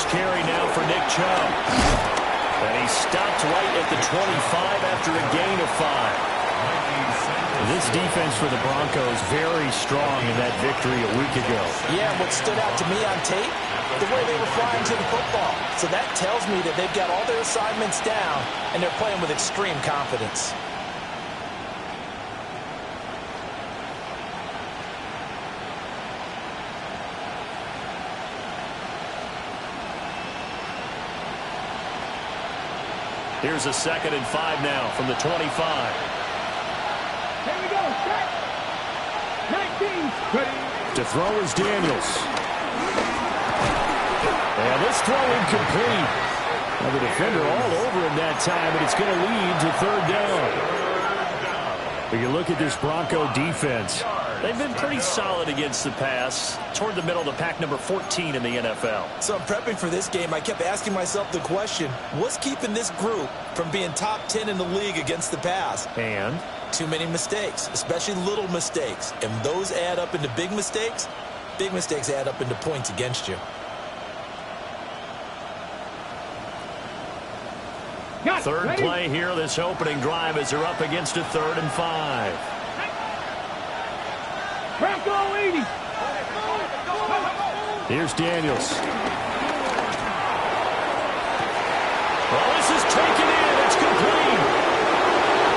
first carry now for Nick Chubb. And he stopped right at the 25 after a gain of 5. This defense for the Broncos very strong in that victory a week ago. Yeah, what stood out to me on tape, the way they were flying to the football. So that tells me that they've got all their assignments down, and they're playing with extreme confidence. Here's a 2nd and 5 now from the 25. Here we go. Set. 19. Ready. To throw is Daniels. And this throw incomplete. Now the defender all over him that time, and it's going to lead to 3rd down. But you look at this Bronco defense. They've been pretty solid against the pass. Toward the middle of the pack, number 14 in the NFL. So I'm prepping for this game. I kept asking myself the question, what's keeping this group from being top 10 in the league against the pass? And? Too many mistakes, especially little mistakes. And those add up into big mistakes. Big mistakes add up into points against you. Third play here, this opening drive as they're up against a 3rd and 5. Bronco 80. Here's Daniels. Well, this is taken in. It's complete.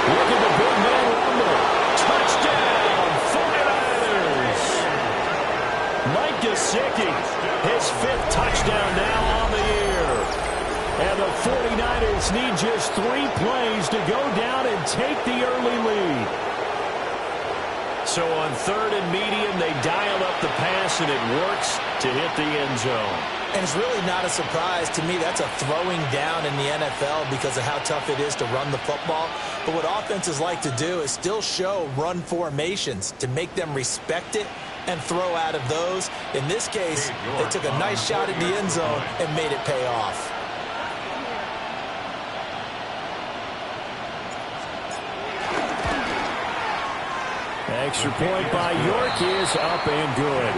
Look at the big man rumble. Touchdown, 49ers. Mike Gesicki, his 5th touchdown now on the year. And the 49ers need just 3 plays to go down and take the early lead. So on 3rd and medium, they dial up the pass, and it works to hit the end zone. And it's really not a surprise. To me, that's a throwing down in the NFL because of how tough it is to run the football. But what offenses like to do is still show run formations to make them respect it and throw out of those. In this case, they took a nice shot at the end zone and made it pay off. Extra point by York is up and good.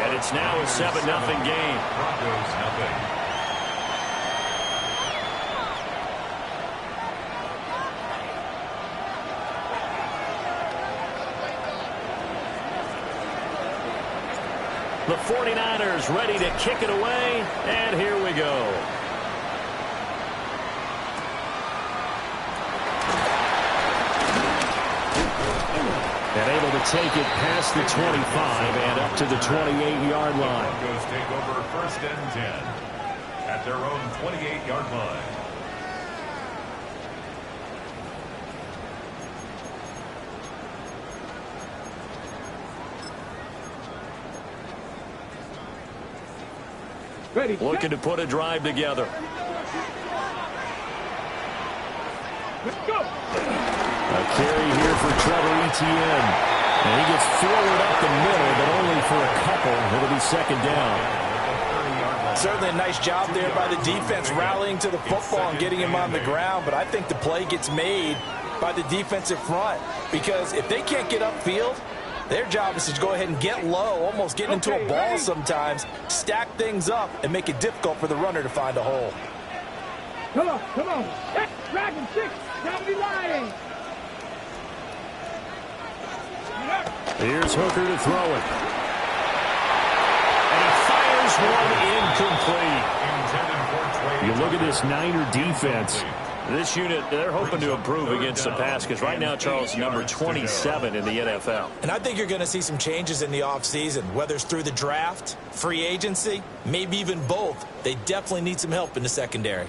And it's now a 7-0 game. Broncos nothing. The 49ers ready to kick it away, and here we go. And able to take it past the 25 and up to the 28-yard line. Broncos take over 1st and 10 at their own 28-yard line. Ready. Looking to put a drive together. Let's go. A carry here for Trevor Etienne. And he gets forward up the middle, but only for a couple. It'll be 2nd down. Certainly a nice job there by the defense rallying to the football and getting him on the ground. But I think the play gets made by the defensive front. Because if they can't get upfield, their job is to go ahead and get low, almost get into a ball sometimes, stack things up, and make it difficult for the runner to find a hole. Come on, come on. Dragon 6, Gravity Lion. Here's Hooker to throw it. And he fires one incomplete. You look at this Niner defense. This unit, they're hoping to improve against the pass because right now, Charles, number 27 in the NFL. And I think you're going to see some changes in the offseason, whether it's through the draft, free agency, maybe even both. They definitely need some help in the secondary.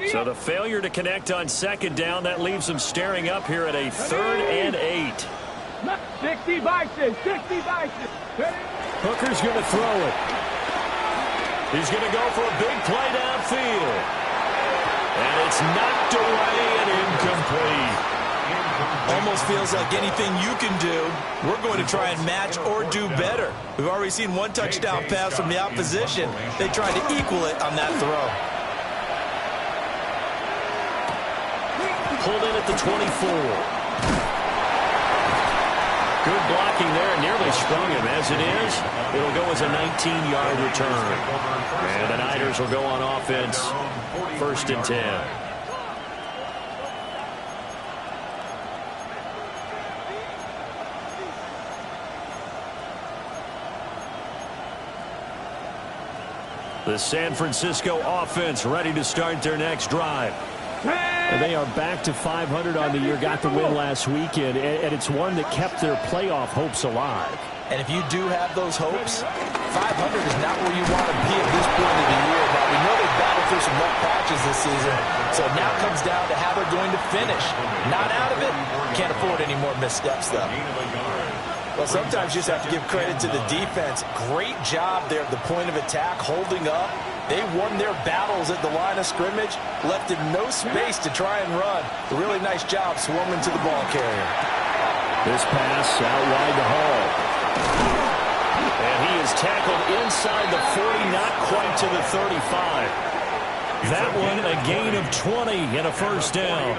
So the failure to connect on 2nd down, that leaves them staring up here at a 3rd and 8. 60 Bison, 60 Bison. Hooker's going to throw it. He's going to go for a big play downfield. And it's knocked away and incomplete. Almost feels like anything you can do, we're going to try and match or do better. We've already seen one touchdown pass from the opposition. They tried to equal it on that throw. Pulled in at the 24. Good blocking there. Nearly sprung him. As it is, it'll go as a 19-yard return. And the Niners will go on offense. 1st and 10. The San Francisco offense ready to start their next drive. And they are back to 500 on the year, got the win last weekend, and it's one that kept their playoff hopes alive. And if you do have those hopes, 500 is not where you want to be at this point of the year. Now, we know they've battled through some rough patches this season, so it now comes down to how they're going to finish. Not out of it, can't afford any more missteps, though. Well, sometimes you just have to give credit to the defense. Great job there at the point of attack, holding up. They won their battles at the line of scrimmage, left him no space to try and run. A really nice job swarming to the ball carrier. This pass out wide to Hall. And he is tackled inside the 40, not quite to the 35. That one a gain of 20 and a 1st down.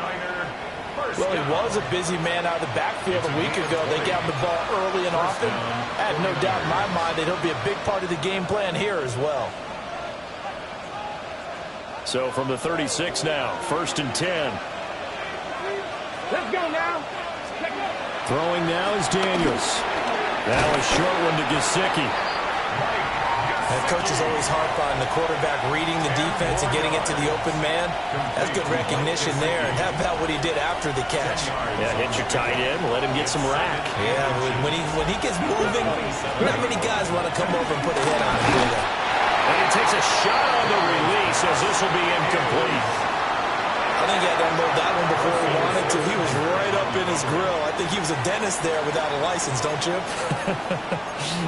Well, he was a busy man out of the backfield a week ago. They got him the ball early and often. I have no doubt in my mind that he'll be a big part of the game plan here as well. So from the 36 now, 1st and 10. Let's go now. Throwing now is Daniels. Now a short one to Gesicki. That coach is always harp on the quarterback reading the defense and getting it to the open man. That's good recognition there. And how about what he did after the catch? Yeah, hit your tight end, let him get some rack. Yeah, when he gets moving, not many guys want to come over and put a hit on him, do they? And he takes a shot on the release as this will be incomplete. I think he had to unload that one before he wanted to. He was right up in his grill. I think he was a dentist there without a license, don't you?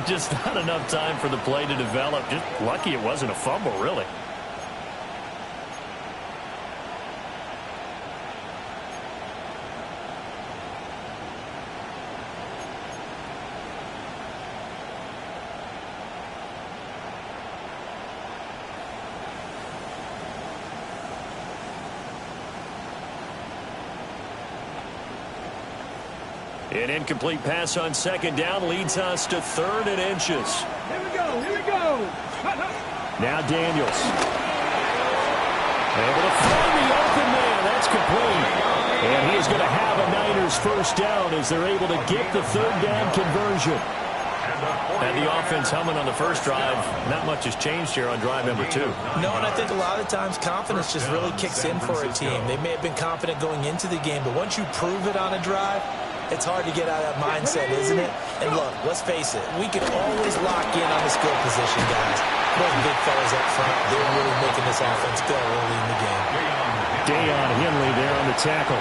Just not enough time for the play to develop. Just lucky it wasn't a fumble, really. An incomplete pass on 2nd down leads us to 3rd and inches. Here we go. Here we go. Now Daniels. Able to find the open man. That's complete. And he is going to have a Niners 1st down as they're able to get the 3rd down conversion. And the offense humming on the first drive. Not much has changed here on drive number 2. No, and I think a lot of times confidence just really kicks in for a team. They may have been confident going into the game, but once you prove it on a drive, it's hard to get out of that mindset, isn't it? And look, let's face it, we can always lock in on the skill position, guys. Those big fellas up front, they're really making this offense go early in the game. Deion Henley there on the tackle.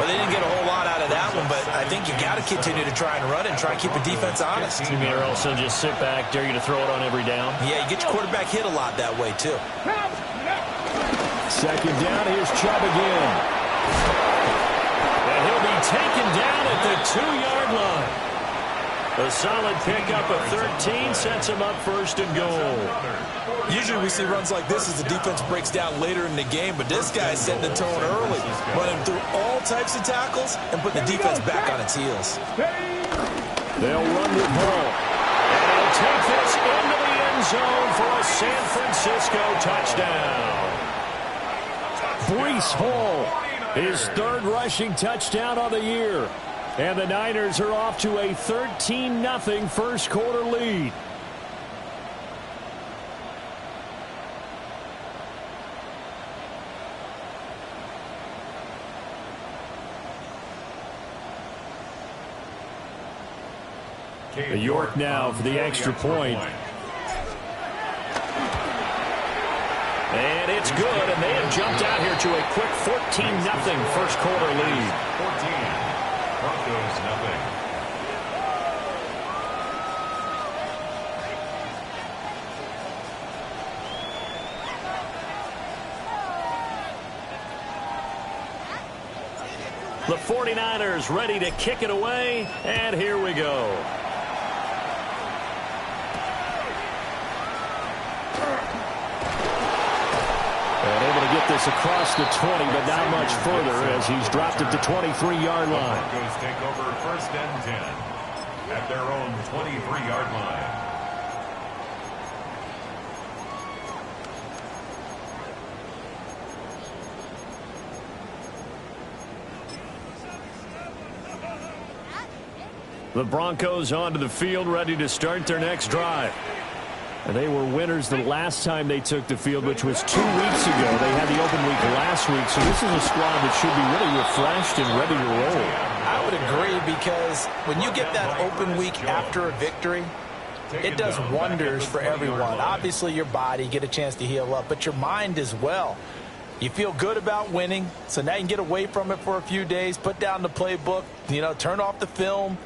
Well, they didn't get a whole lot out of that one, but I think you got to continue to try and run and try and keep the defense honest. You mean or else they'll just sit back, dare you to throw it on every down? Yeah, you get your quarterback hit a lot that way, too. 2nd down, here's Chubb again. He'll be taken down at the 2-yard line. A solid pickup of 13 sets him up 1st and goal. Usually we see runs like this as the defense breaks down later in the game, but this guy's setting the tone early, running through all types of tackles and putting the defense back on its heels. They'll run with Hall. And he'll take this into the end zone for a San Francisco touchdown. Breece Hall. His 3rd rushing touchdown of the year. And the Niners are off to a 13-0 first quarter lead. York now for the extra point. And it's good, and they have jumped out here to a quick 14-0 first quarter lead. 14, Broncos 0. The 49ers ready to kick it away, and here we go. And able to get get this across the 20, but not much further as he's dropped it to 23-yard line. The Broncos take over 1st and 10 at their own 23-yard line. The Broncos onto the field, ready to start their next drive. And they were winners the last time they took the field, which was 2 weeks ago. They had the open week last week, so this is a squad that should be really refreshed and ready to roll. I would agree, because when you get that open week after a victory, it does wonders for everyone. Obviously, your body, get a chance to heal up, but your mind as well. You feel good about winning, so now you can get away from it for a few days, put down the playbook, turn off the film.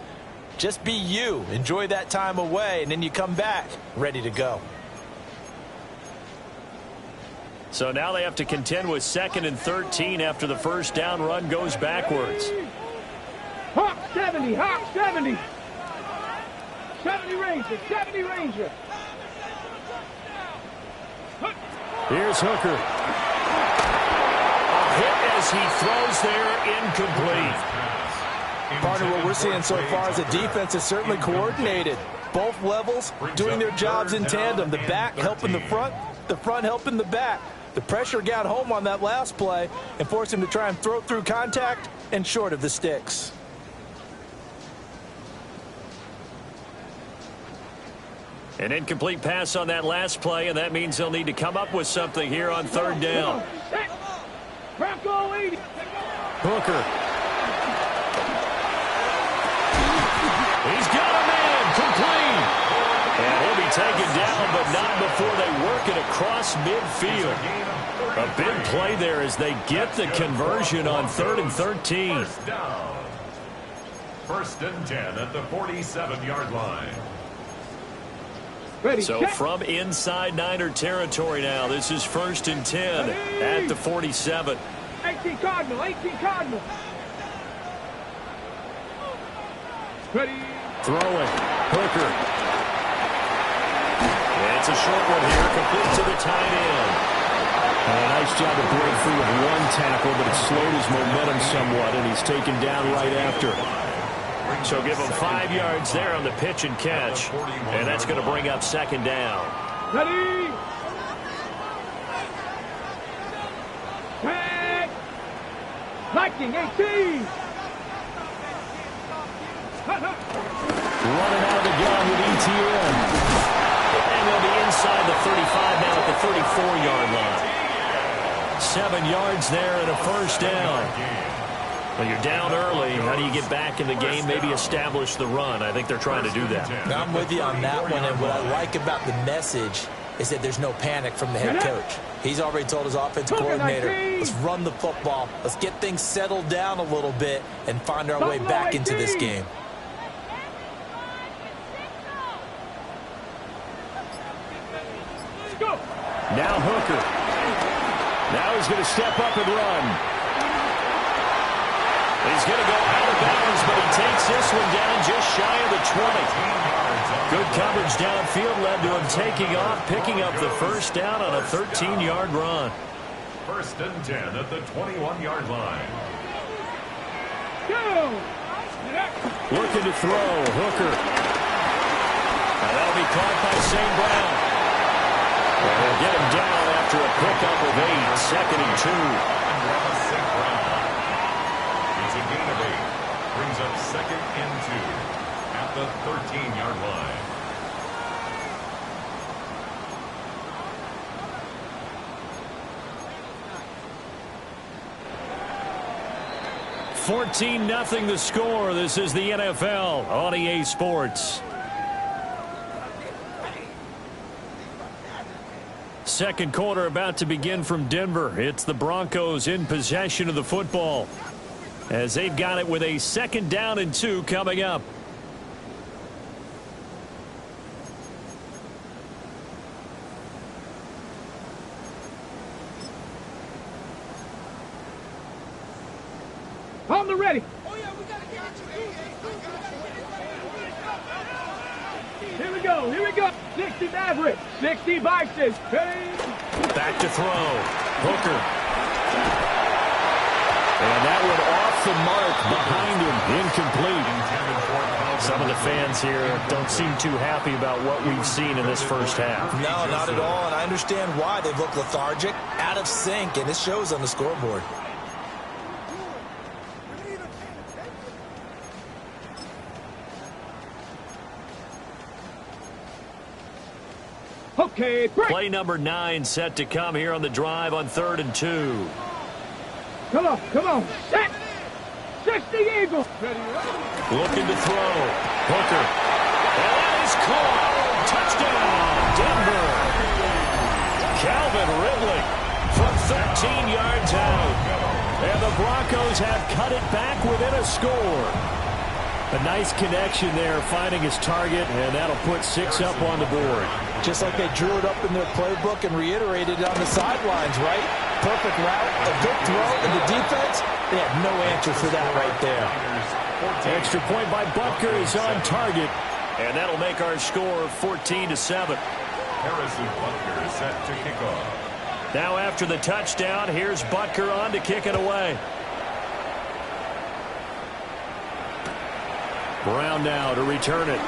Just be you. Enjoy that time away, and then you come back ready to go. So now they have to contend with 2nd and 13 after the first down run goes backwards. Hawk 70, Hawk 70. 70 Ranger, 70 Ranger. Here's Hooker. A hit as he throws there, incomplete. Partner, what we're seeing so far is the defense is certainly coordinated. Both levels doing their jobs in tandem. The back helping the front helping the back. The pressure got home on that last play and forced him to try and throw through contact and short of the sticks. An incomplete pass on that last play, and that means they'll need to come up with something here on 3rd down. Bronco 80. Hooker. He's got a man, complete. And he'll be taken down, but not before they work it across midfield. A big play there as they get the conversion on 3rd and 13. 1st and 10 at the 47-yard line. Ready, So check. from inside Niner territory now, this is 1st and 10 at the 47. 18 Cardinal, 18 Cardinal. Ready. Throwing. Hooker. It's a short one here, complete to the tight end. And a nice job to break free with one tackle, but it slowed his momentum somewhat, and he's taken down right after. So give him 5 yards there on the pitch and catch, and that's going to bring up 2nd down. Ready. Tag. Lightning 18. Running out of the gun with ETN. And they'll be inside the 35 now at the 34-yard line. 7 yards there and a first down. Well, you're down early. How do you get back in the game? Maybe establish the run. I think they're trying to do that. Now, I'm with you on that one, and what I like about the message is that there's no panic from the head coach. He's already told his offensive coordinator, let's run the football. Let's get things settled down a little bit and find our way back into this game. Now Hooker. Now he's going to step up and run. He's going to go out of bounds, but he takes this one down just shy of the 20. Good coverage downfield led to him taking off, picking up the first down on a 13-yard run. 1st and 10 at the 21-yard line. Looking to throw. Hooker. And that'll be caught by St. Brown. And they'll get him down after a pickup of 8. 2nd and 2. St. Brown. It's a gain of 8. Brings up 2nd and 2 at the 13-yard line. $14-0 the score. This is the NFL on EA Sports. Second quarter about to begin from Denver. It's the Broncos in possession of the football as they've got it with a 2nd down and 2 coming up. On the ready. Here we go. Here we go. 60 Maverick. 60 Vices. Ready. Back to throw. Hooker. And that one off the mark behind him. Incomplete. Some of the fans here don't seem too happy about what we've seen in this first half. No, not at all. And I understand why. They've looked lethargic, out of sync, and it shows on the scoreboard. Okay, break. Play number 9 set to come here on the drive on 3rd and 2. Come on. Set. 60 Eagles. Ready. Looking to throw. Hooker. And that is caught. Touchdown, Denver. Calvin Ridley from 13 yards out. And the Broncos have cut it back within a score. A nice connection there, finding his target, and that'll put 6 up on the board. Just like they drew it up in their playbook and reiterated it on the sidelines, right? Perfect route, a good throw, and the defense, they had no answer for that right there. Extra point by Butker is on target, and that'll make our score 14-7. Harrison Butker is set to kick off. Now after the touchdown, here's Butker on to kick it away. Brown now to return it.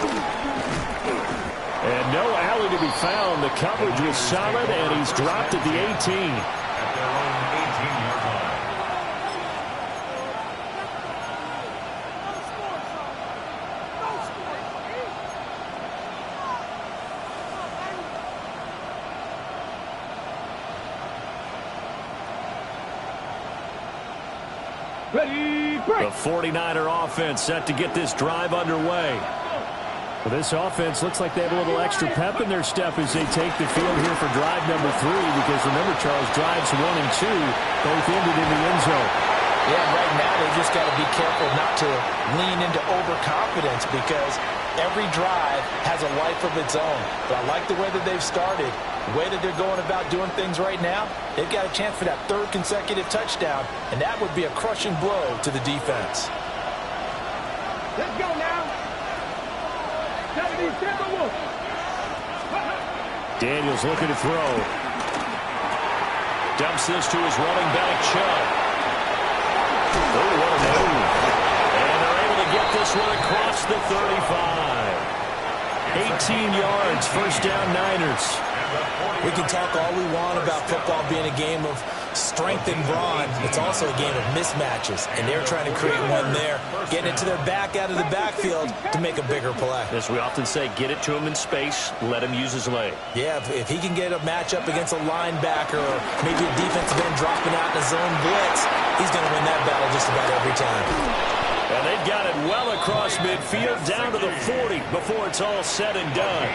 And no alley to be found. The coverage was solid, and he's dropped at the 18. At their own 18-yard line. Ready, break. The 49er offense set to get this drive underway. Well, this offense looks like they have a little extra pep in their step as they take the field here for drive number 3, because remember, Charles, drives 1 and 2 both ended in the end zone. Yeah, right now they just got to be careful not to lean into overconfidence, because every drive has a life of its own. But I like the way that they've started, the way that they're going about doing things right now. They've got a chance for that 3rd consecutive touchdown, and that would be a crushing blow to the defense. Let's go now. Daniels looking to throw. Dumps this to his running back, Chubb. Oh, what a move. And they're able to get this one across the 35. 18 yards, first down, Niners. We can talk all we want about football being a game of strength and brawn. It's also a game of mismatches, and they're trying to create one there, getting it to their back out of the backfield to make a bigger play. As we often say, get it to him in space, let him use his leg. Yeah, if he can get a matchup against a linebacker or maybe a defensive end dropping out in a zone blitz, he's going to win that battle just about every time. And they've got it well across midfield, down to the 40 before it's all said and done.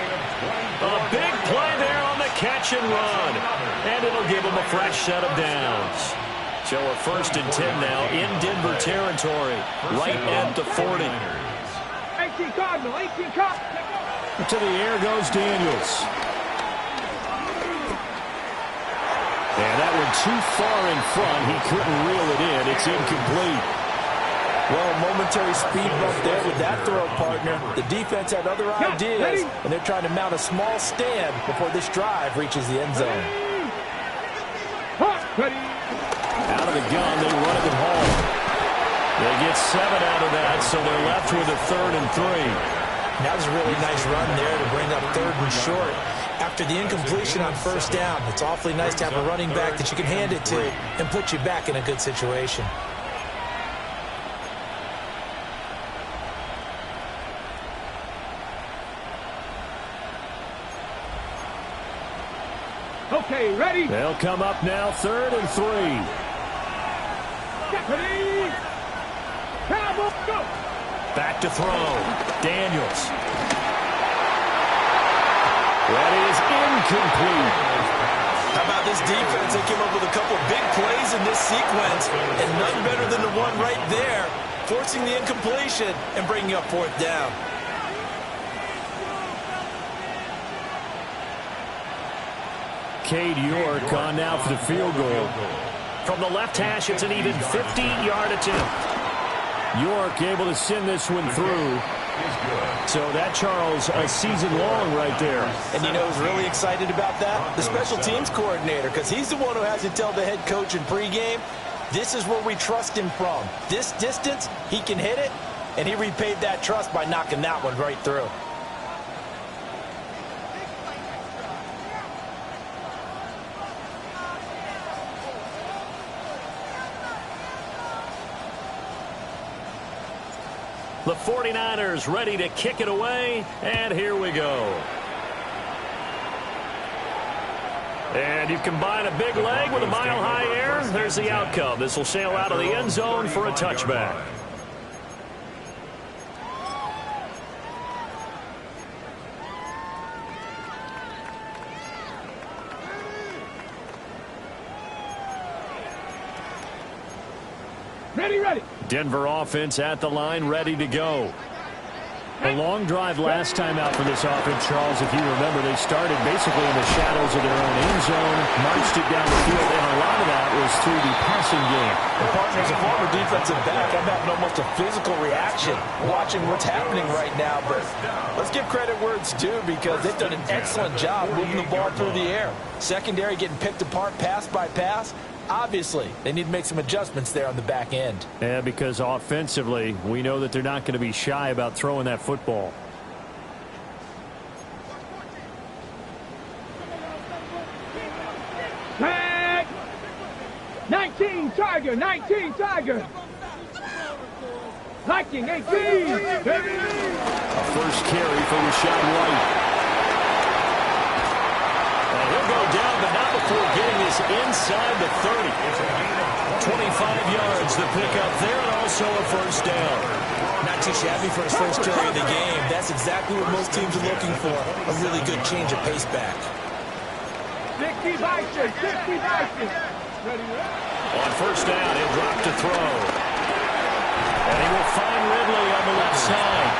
A big play there on the catch and run. And it'll give them a fresh set of downs. So a 1st and 10 now in Denver territory, right at the 40. 18 Cardinal, 18 Cardinal. To the air goes Daniels. And that one too far in front. He couldn't reel it in. It's incomplete. Well, momentary speed bump there with that throw, partner. The defense had other ideas, and they're trying to mount a small stand before this drive reaches the end zone. Out of the gun, they run it home. They get 7 out of that, so they're left with a 3rd and 3. That was a really nice run there to bring up 3rd and short. After the incompletion on 1st down, it's awfully nice to have a running back that you can hand it to and put you back in a good situation. Okay, ready? They'll come up now, 3rd and 3. Ready? Cowboy, go! Back to throw. Daniels. That is incomplete. How about this defense? They came up with a couple big plays in this sequence, and none better than the one right there, forcing the incompletion and bringing up 4th down. Cade York on now for the field goal. From the left hash, it's an even 50-yard attempt. York able to send this one through. Is good. So that, Charles, a season long right there. And you know who's really excited about that? The special teams coordinator, because he's the one who has to tell the head coach in pregame, this is where we trust him from. This distance, he can hit it, and he repaid that trust by knocking that one right through. The 49ers ready to kick it away, and here we go. And you combine a big leg with a mile-high air, there's the outcome. This will sail out of the end zone for a touchback. Ready. Denver offense at the line, ready to go. A long drive last time out for this offense, Charles. If you remember, they started basically in the shadows of their own end zone, marched it down the field, and a lot of that was through the passing game. And partner, as a former defensive back, I'm having almost a physical reaction watching what's happening right now. But let's give credit where it's due, because they've done an excellent job moving the ball through the air. Secondary getting picked apart pass by pass. Obviously, they need to make some adjustments there on the back end. Yeah, because offensively, we know that they're not going to be shy about throwing that football. Tag! 19 Tiger. Liking 18. A first carry for Rashad White. And he'll go down, but not before getting this inside the 30. 25 yards, the pickup there, and also a first down. Not too shabby for his first carry of the game. That's exactly what most teams are looking for. A really good change of pace back. 60 Bison. On first down, he'll drop to throw. And he will find Ridley on the left side.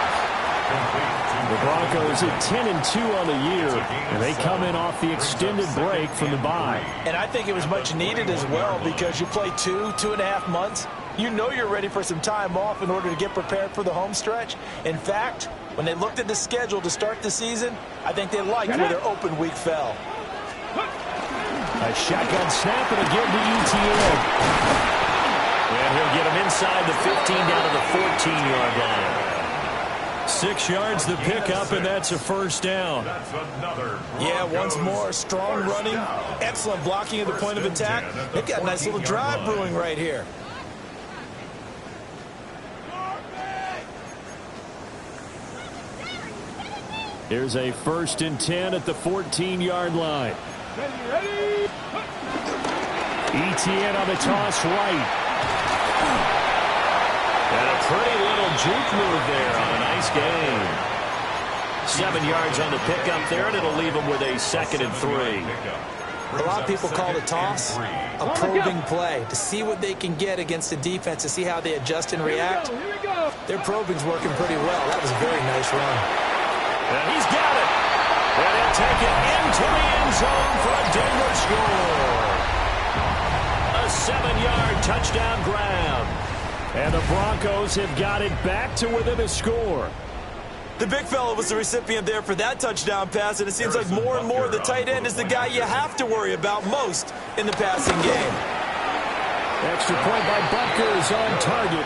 The Broncos at 10-2 on the year, and they come in off the extended break from the bye. And I think it was much needed as well, because you play 2.5 months. You know you're ready for some time off in order to get prepared for the home stretch. In fact, when they looked at the schedule to start the season, I think they liked where their open week fell. A shotgun snap and again to ETN. And he'll get him inside the 15 down to the 14-yard line. 6 yards the pickup, and that's a first down. Yeah, once more, strong running, excellent blocking at the point of attack. They've got a nice little drive brewing right here. Here's a 1st and 10 at the 14-yard line. ETN on the toss right. And a pretty little juke move there on a nice gain. 7 yards on the pickup there, and it'll leave them with a 2nd and 3. A lot of people call the toss a probing play, to see what they can get against the defense, to see how they adjust and react. Their probing's working pretty well. That was a very nice run. And he's got it. And he'll take it into the end zone for a Denver score. A 7-yard touchdown grab. And the Broncos have got it back to within a score. The big fella was the recipient there for that touchdown pass, and it seems like more and more the tight end is the guy you have to worry about most in the passing game. Extra point by Butker is on target.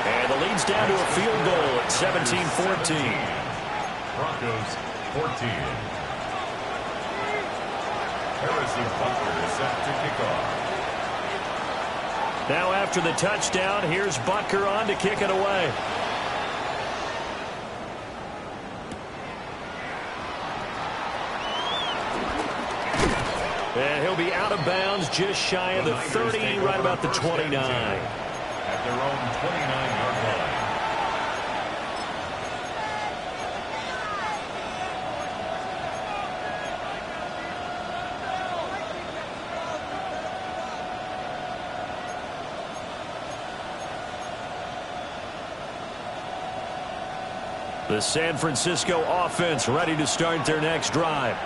And the lead's down to a field goal at 17-14. Broncos 14. Harrison Butker is set to kick off. Now after the touchdown, here's Butker on to kick it away. And he'll be out of bounds just shy of the 30, right about the 29. At their own 29-yard line. The San Francisco offense ready to start their next drive.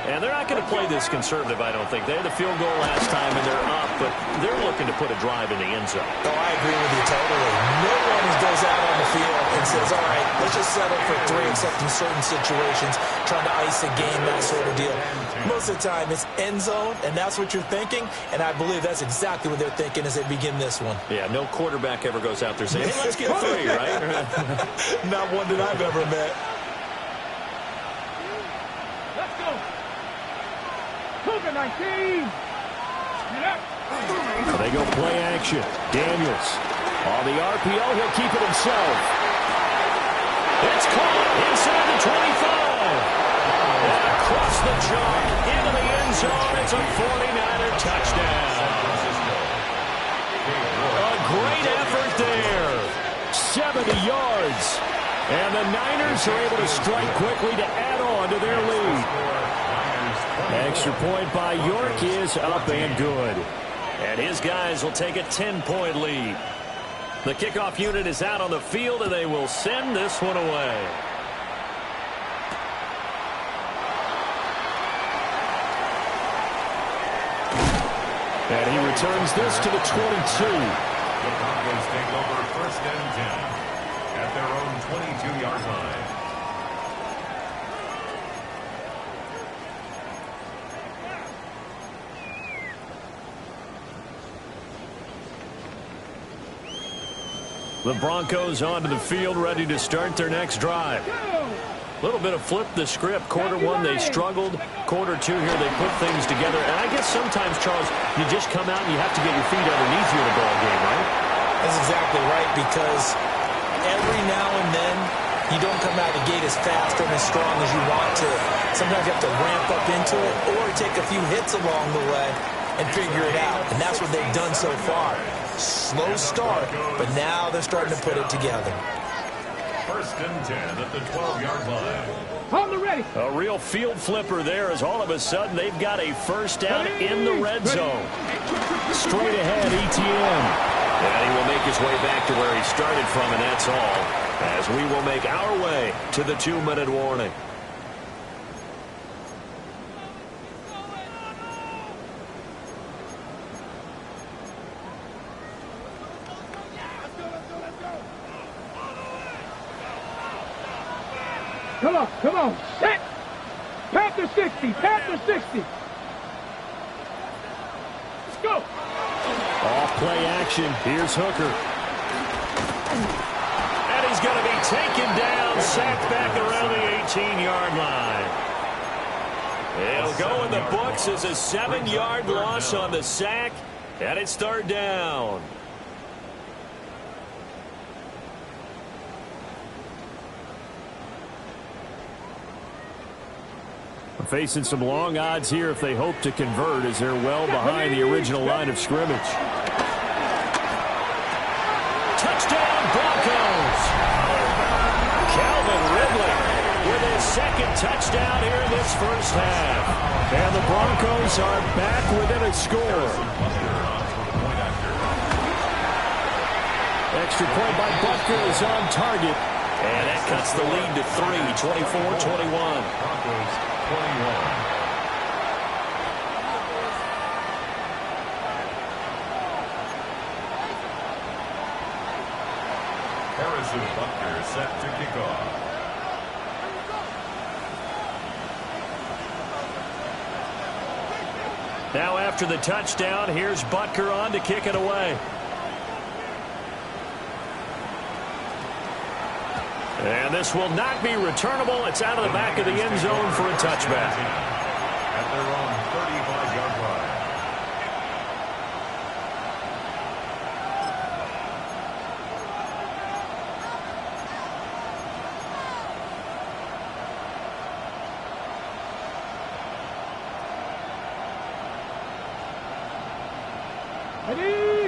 And they're not going to play this conservative, I don't think. They had the field goal last time, and they're up, but they're looking to put a drive in the end zone. Oh, I agree with you totally. No one goes out on the field and says, all right, let's just settle for 3, except in certain situations, trying to ice a game, that sort of deal. Most of the time, it's end zone, and that's what you're thinking, and I believe that's exactly what they're thinking as they begin this one. Yeah, no quarterback ever goes out there saying, hey, let's get 3, right? Not one that I've ever met. Let's go. Cougar 19. They go play action. Daniels on the RPO. He'll keep it himself. It's caught inside the 25. And across the jump into the end zone. It's a 49er touchdown. A great effort there. 70 yards. And the Niners are able to strike quickly to add on to their lead. Extra point by York is up and good. And his guys will take a 10-point lead. The kickoff unit is out on the field, and they will send this one away. And he returns this to the 22. The Broncos take over 1st and 10 at their own 22-yard line. The Broncos onto the field, ready to start their next drive. A little bit of flip the script. Quarter 1, they struggled. Quarter 2 here, they put things together. And I guess sometimes, Charles, you just come out and you have to get your feet underneath you in a ball game, right? That's exactly right, because every now and then you don't come out of the gate as fast and as strong as you want to. Sometimes you have to ramp up into it or take a few hits along the way and figure it out. And that's what they've done so far. Slow start, but now they're starting to put it together. 1st and 10 at the 12-yard line. On the ready. A real field flipper there as all of a sudden they've got a first down in the red zone. Straight ahead, ETN. And he will make his way back to where he started from, and that's all. As we will make our way to the 2-minute warning. Come on, come on. Set. Panther 60, Panther 60. Let's go. Off play action. Here's Hooker. And he's going to be taken down, sacked back around the 18-yard line. It'll go in the books as a 7-yard loss on the sack, and it's 3rd down. Facing some long odds here if they hope to convert, as they're well behind the original line of scrimmage. Touchdown, Broncos! Calvin Ridley with his 2nd touchdown here in this first half. And the Broncos are back within a score. Extra point by Butker is on target. And that cuts the lead to 3, 24-21. Broncos 21. Harrison Butker set to kick off. Now after the touchdown, here's Butker on to kick it away. And this will not be returnable. It's out of the back of the end zone for a touchback. At their own 35-yard line.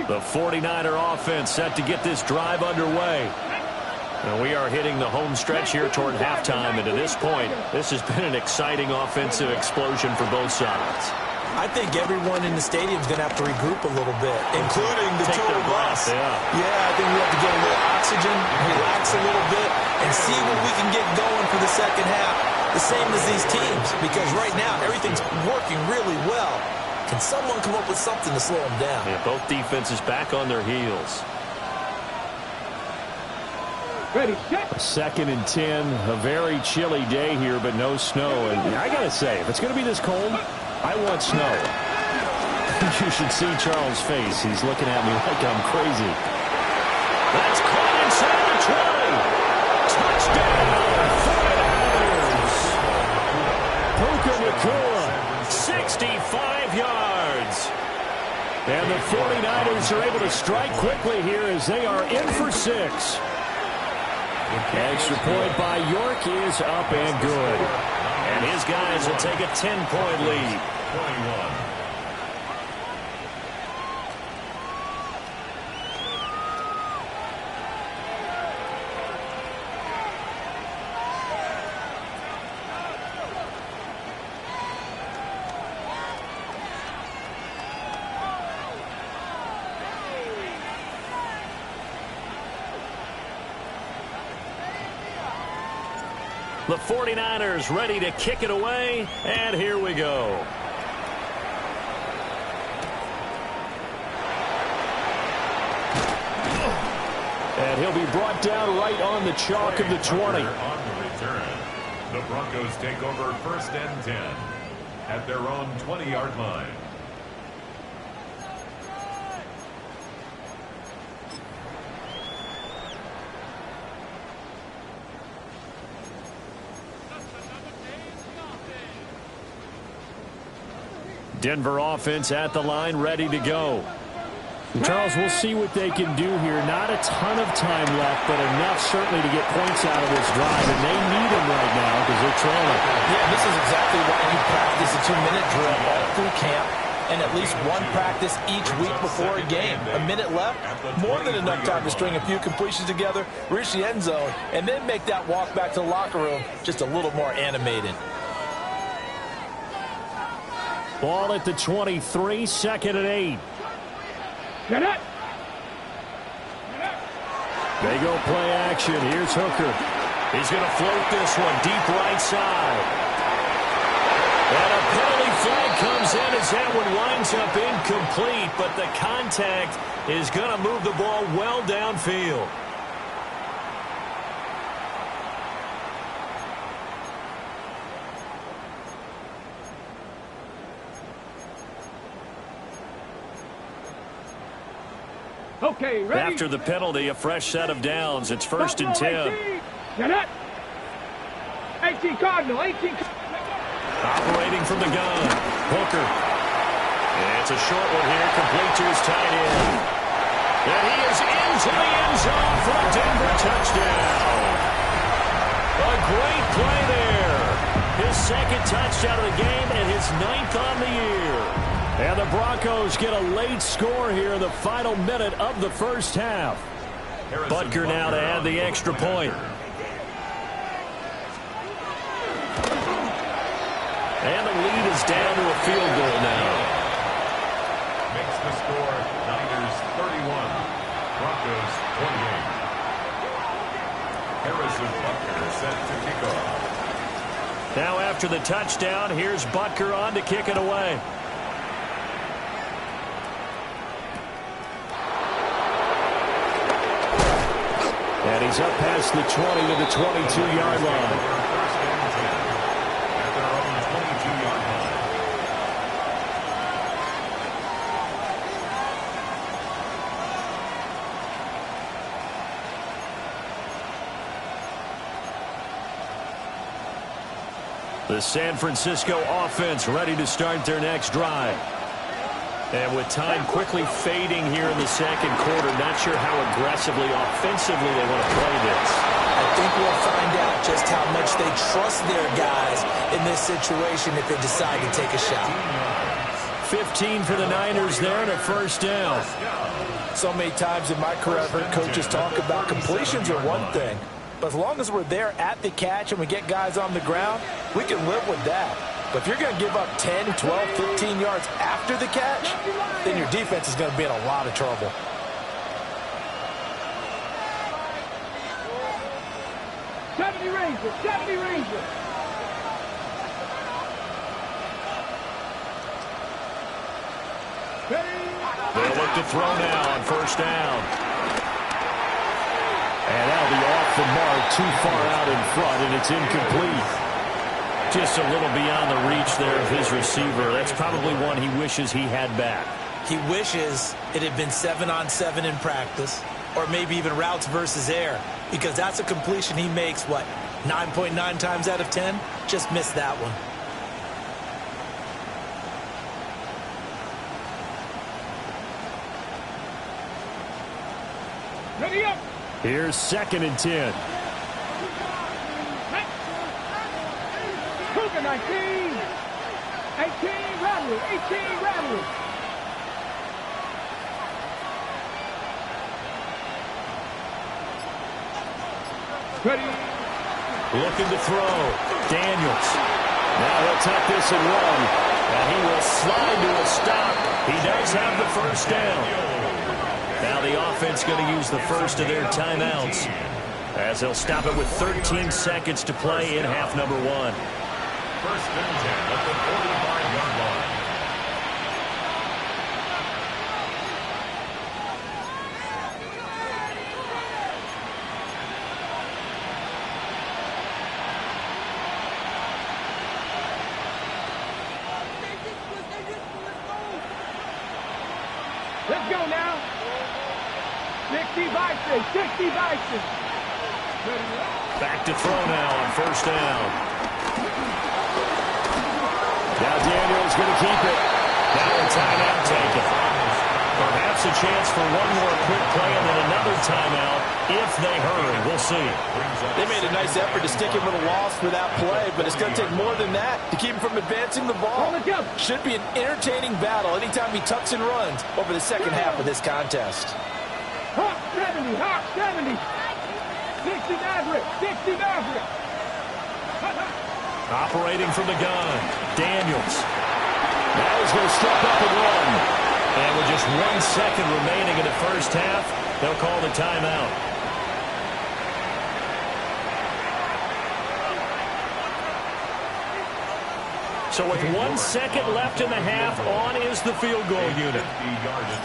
The 49er offense set to get this drive underway. And we are hitting the home stretch here toward halftime. And to this point, this has been an exciting offensive explosion for both sides. I think everyone in the stadium is going to have to regroup a little bit, including the two of us. Yeah, I think we have to get a little oxygen, relax a little bit, and see what we can get going for the second half. The same as these teams, because right now everything's working really well. Can someone come up with something to slow them down? Yeah, both defenses back on their heels. Ready, set. 2nd and 10. A very chilly day here, but no snow. And I got to say, if it's going to be this cold, I want snow. You should see Charles' face. He's looking at me like I'm crazy. That's caught inside the 20. Touchdown, 49ers. Puka Nacua, 65 yards. And the 49ers are able to strike quickly here as they are in for 6. Extra point by York is up and good. And his guys will take a 10-point lead. 21. The 49ers ready to kick it away, and here we go. And he'll be brought down right on the chalk of the 20. On the return, the Broncos take over 1st and 10 at their own 20-yard line. Denver offense at the line, ready to go. And Charles, we'll see what they can do here. Not a ton of time left, but enough certainly to get points out of this drive, and they need them right now because they're trailing. Yeah, this is exactly why you practice a 2-minute drill all through camp, and at least one practice each week before a game. A minute left, more than enough time to string a few completions together, reach the end zone, and then make that walk back to the locker room just a little more animated. Ball at the 23, 2nd and 8. Get it. They go play action. Here's Hooker. He's going to float this one deep right side. And a penalty flag comes in as that one winds up incomplete, but the contact is going to move the ball well downfield. Okay, ready. After the penalty, a fresh set of downs. It's 1st and 10. Get it. 18 Cardinal, 18. Operating from the gun. Hooker. It's a short one here, complete to his tight end. And he is into the end zone for a Denver touchdown. A great play there. His 2nd touchdown of the game and his 9th on the year. And the Broncos get a late score here in the final minute of the first half. Butker now to add the extra point. And the lead is down to a field goal now. Makes the score Niners 31, Broncos 28. Harrison Butker set to kick off. Now after the touchdown, here's Butker on to kick it away. And he's up past the 20 to the 22-yard line. At their own 22-yard line. The San Francisco offense ready to start their next drive. And with time quickly fading here in the second quarter, not sure how aggressively, offensively they want to play this. I think we'll find out just how much they trust their guys in this situation if they decide to take a shot. 15 for the Niners there and a first down. So many times in my career I've heard coaches talk about completions are one thing, but as long as we're there at the catch and we get guys on the ground, we can live with that. But if you're going to give up 10, 12, 15 yards after the catch, then your defense is going to be in a lot of trouble. Rangers, 70 Rangers. They'll look to throw now on first down. And that'll be off the mark, too far out in front, and it's incomplete. Just a little beyond the reach there of his receiver. That's probably one he wishes he had back. He wishes it had been 7-on-7 in practice, or maybe even routes versus air, because that's a completion he makes, 9.9 times out of 10? Just missed that one. Ready up. Here's 2nd and 10. Cougar 19. 18 Rattler. 18 Rattler. Ready. Looking to throw. Daniels. Now he'll tuck this and run. And he will slide to a stop. He does have the first down. Now the offense going to use the first of their timeouts, as they'll stop it with 13 seconds to play in half number 1. First and 10 at the 45-yard line. Let's go now. 60 Bison. 60 Bison. Back to throw now on first down. Now Daniels going to keep it. Now a timeout taken. Perhaps a chance for one more quick play and then another timeout if they hurry. We'll see. They made a nice effort to stick him with a loss for that play, but it's going to take more than that to keep him from advancing the ball. Should be an entertaining battle anytime he tucks and runs over the second half of this contest. Hawk 70. Hawk 70. 60 Maverick. 60 Maverick. Operating from the gun. Daniels. Now he's going to step up and run. And with just 1 second remaining in the first half, they'll call the timeout. So with 1 second left in the half, on is the field goal unit.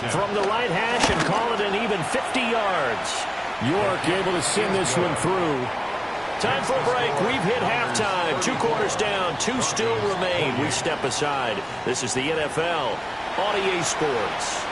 From the right hash and call it an even 50 yards. York able to send this one through. Time for a break. We've hit halftime. 2 quarters down. 2 still remain. We step aside. This is the NFL on EA Sports.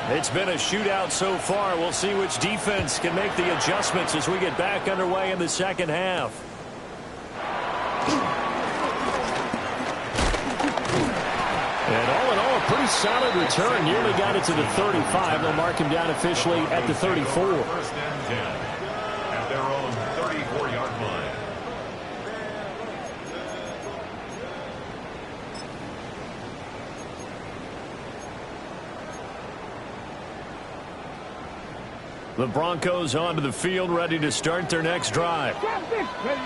It's been a shootout so far. We'll see which defense can make the adjustments as we get back underway in the second half. And all in all, a pretty solid return. Nearly got it to the 35. They'll mark him down officially at the 34. First and 10 at their own 34-yard line. The Broncos onto the field, ready to start their next drive.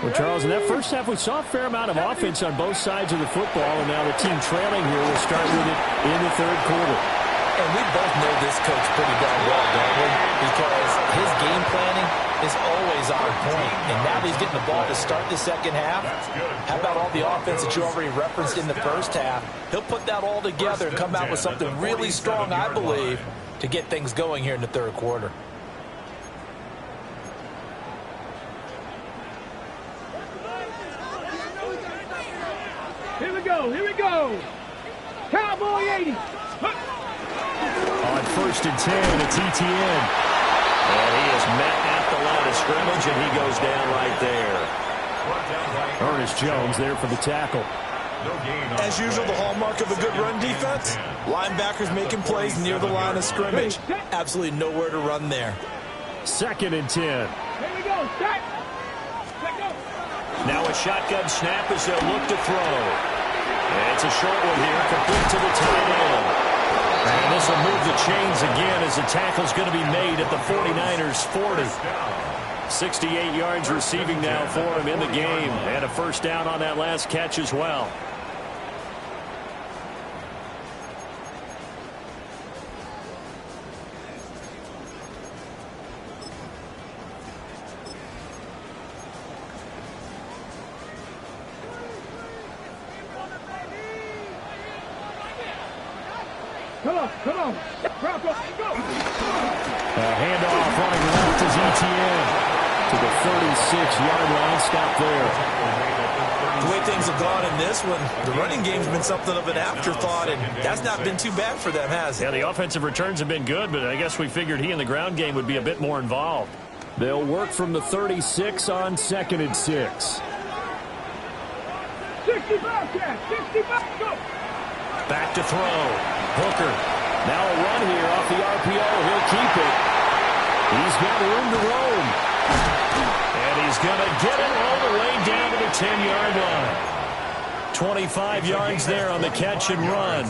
Well, Charles, in that first half, we saw a fair amount of offense on both sides of the football, and now the team trailing here will start with it in the third quarter. And we both know this coach pretty darn well, don't we? Because his game planning is always on point. And now that he's getting the ball to start the second half, how about all the offense that you already referenced in the first half? He'll put that all together and come out with something really strong, I believe, to get things going here in the third quarter. Here we go. Cowboy 80. On first and 10, it's ETN. And he is met at the line of scrimmage, and he goes down right there. Ernest Jones there for the tackle. As usual, the hallmark of a good run defense, linebackers making plays near the line of scrimmage. Absolutely nowhere to run there. 2nd and 10. Here we go. Set. Let go. Now a shotgun snap as they'll look to throw. It's a short one here, complete to the tight end. And this will move the chains again as the tackle's going to be made at the 49ers 40. 68 yards receiving now for him in the game. And a first down on that last catch as well. Come on. Broncos, go. Handoff running left is ETN to the 36-yard line. Stop there. The way things have gone in this one, the running game's been something of an afterthought, and that's not been too bad for them, has it? Yeah, the offensive returns have been good, but I guess we figured he in the ground game would be a bit more involved. They'll work from the 36 on 2nd and 6. 65, Cat. 65, go. Back to throw. Hooker. Now a run here off the RPO. He'll keep it. He's got room to roam. And he's going to get it all the way down to the 10-yard line. 25 yards there on the catch and run.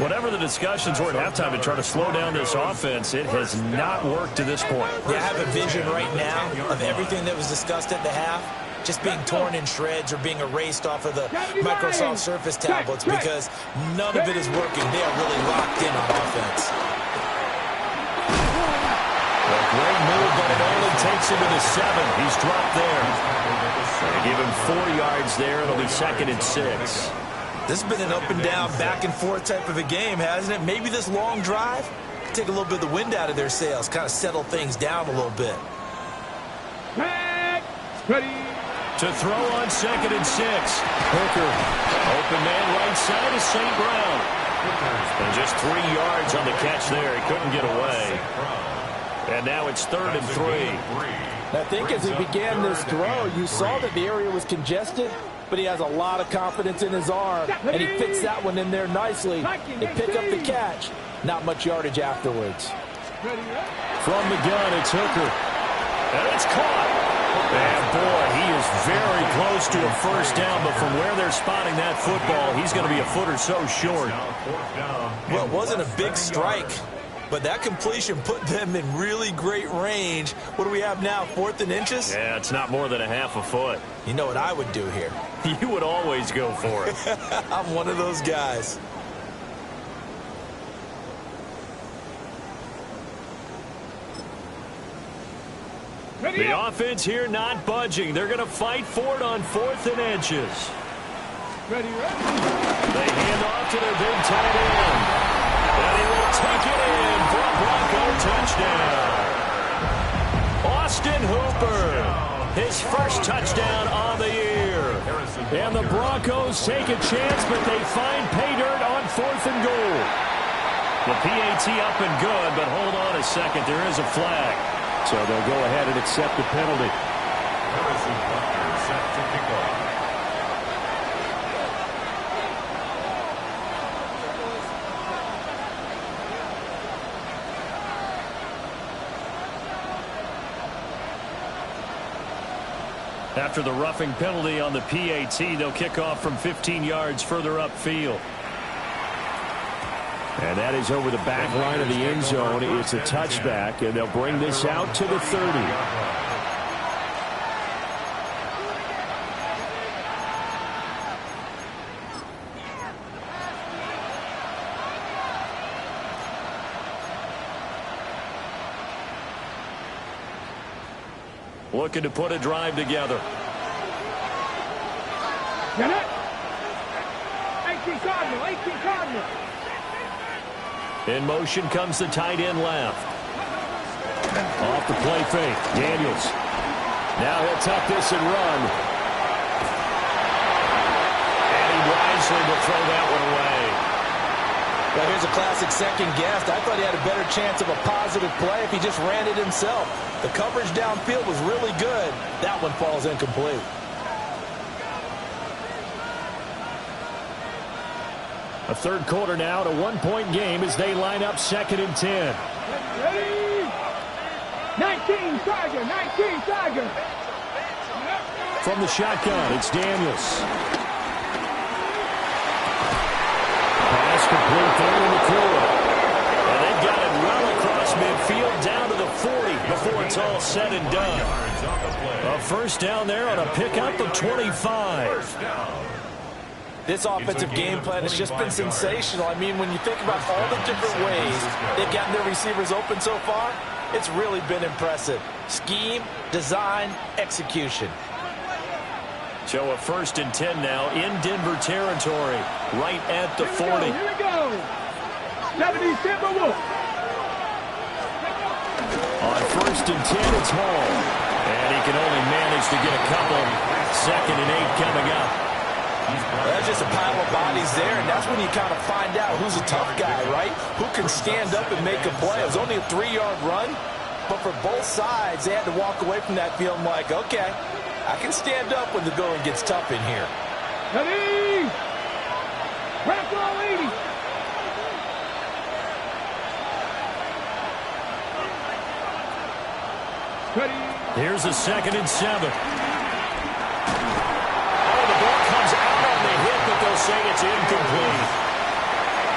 Whatever the discussions were at halftime to try to slow down this offense, it has not worked to this point. Yeah, I have a vision right now of everything that was discussed at the half just being torn in shreds or being erased off of the Microsoft Surface tablets because none of it is working. They are really locked in on offense. A great move, but it only takes him to the 7. He's dropped there. They give him 4 yards there. It'll be 2nd and 6. This has been an up and down, back and forth type of a game, hasn't it? Maybe this long drive can take a little bit of the wind out of their sails, kind of settle things down a little bit. Ready. To throw on 2nd and 6. Hooker. Open man right side is St. Brown. And just 3 yards on the catch there. He couldn't get away. And now it's 3rd and 3. I think as he began this throw, you saw that the area was congested, but he has a lot of confidence in his arm, and he fits that one in there nicely. They pick up the catch. Not much yardage afterwards. From the gun, it's Hooker. And it's caught. And boy, he is very close to a first down, but from where they're spotting that football, he's going to be a foot or so short. Well, it wasn't a big strike, but that completion put them in really great range. What do we have now, 4th and inches? Yeah, it's not more than a half a foot. You know what I would do here? You would always go for it. I'm one of those guys. The offense here not budging. They're going to fight for it on 4th and inches. Ready. They hand off to their big tight end. And he will take it in for a Bronco touchdown. Austin Hooper, his first touchdown on the year. And the Broncos take a chance, but they find pay dirt on 4th and goal. The PAT up and good, but hold on a second. There is a flag. So they'll go ahead and accept the penalty. Harrison Butker set to kick off. After the roughing penalty on the PAT, they'll kick off from 15 yards further upfield. And that is over the back line of the end zone. It's a touchback, and they'll bring this out to the 30. Looking to put a drive together. Get it. 18 Cardinal. In motion comes the tight end left. Off the play fake. Daniels. Now he'll tuck this and run. And he wisely will throw that one away. Well, here's a classic second guess. I thought he had a better chance of a positive play if he just ran it himself. The coverage downfield was really good. That one falls incomplete. A third quarter now, a one-point game as they line up 2nd and 10. Ready. 19 Tiger. From the shotgun, it's Daniels. all said and done. A first down there on a pickup of 25. This offensive game plan has just been sensational. I mean, when you think about all the different ways they've gotten their receivers open so far, it's really been impressive. Scheme, design, execution. So a 1st and 10 now in Denver territory, right at the 40. Here we go. 70 Timberwolves. On 1st and 10, it's Hall. And he can only manage to get a couple. 2nd and 8 coming up. There's just a pile of bodies there, and that's when you kind of find out who's a tough guy, right? Who can stand up and make a play. It was only a 3-yard run, but for both sides, they had to walk away from that feeling like, okay, I can stand up when the going gets tough in here. Ready? Bronco 80. Ready? Here's a 2nd and 7. Comes out on the hit, but they'll say it's incomplete.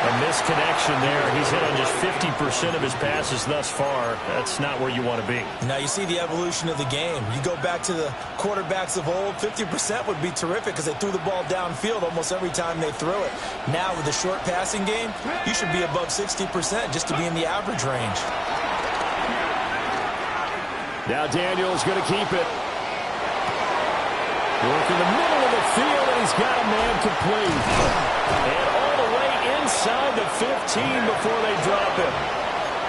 A misconnection there. He's hit on just 50% of his passes thus far. That's not where you want to be. Now you see the evolution of the game. You go back to the quarterbacks of old, 50% would be terrific because they threw the ball downfield almost every time they threw it. Now with the short passing game, you should be above 60% just to be in the average range. Now Daniel's going to keep it. Work in the middle of the field, and he's got a man complete. And all the way inside the 15 before they drop him.